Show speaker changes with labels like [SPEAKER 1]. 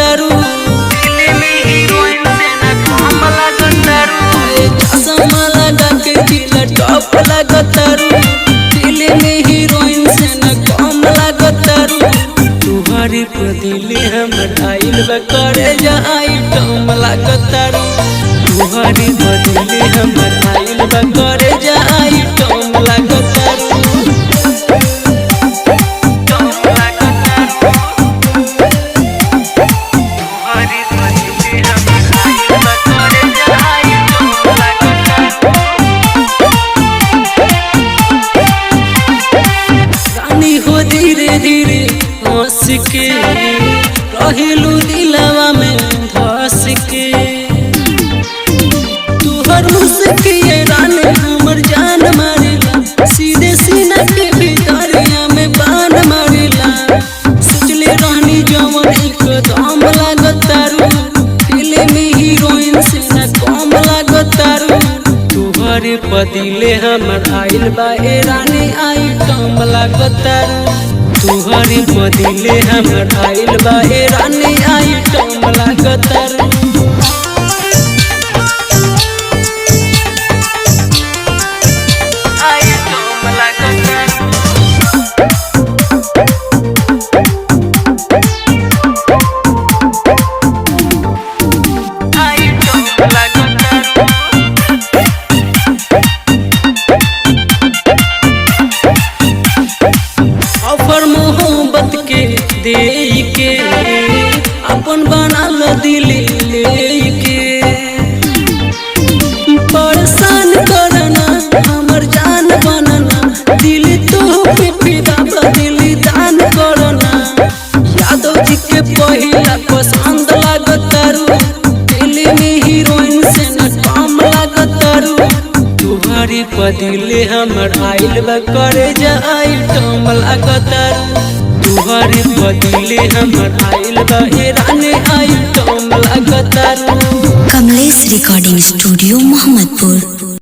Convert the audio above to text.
[SPEAKER 1] लागतारू, film heroine से न कम लागतारू। चश्मा लगा के दिल टॉप लागतारू, फिल्म हीरोइन से न कम लागतारू। तुहरी पे दिल हमर आइल बा करे जा आइटम लागतारू, तुहरी पे दिल हमर आइल बा करे जा आइटम लागतारू। धीरे धीरे हंस के रहिलू दिलवा में धस के, तुहर मुस्किए रानी हमर जान मारेला, सीधे सीना के भीतरिया में बान मारेला। सोचले रहनी जवन एकदम लागतारू, फिल्म हीरोइन से न कम लागतारू। तुहरे पदिले हमर आइल बा ए रानी आइटम लागतारू, तुहरे पदिले हमर आइल बा ए रानी आइटम लागतारू। ऑफर मोहब्बत के दे के अपन बनाल दिल लेके, परेशान करना हमर जान बनना, दिल तो पे फिदा दिल दान करना। यादव जी के पहिला पसंद लागतारू, फिल्म हीरोइन से न कम लागतारू। तुहरी पदिले हमर आइल बा करे जा आइटम लागतारू, तुहरी पदिले हमर आइल बा ए रानी आइटम लागतारू।
[SPEAKER 2] Kamlesh recording studio Mohammadpur.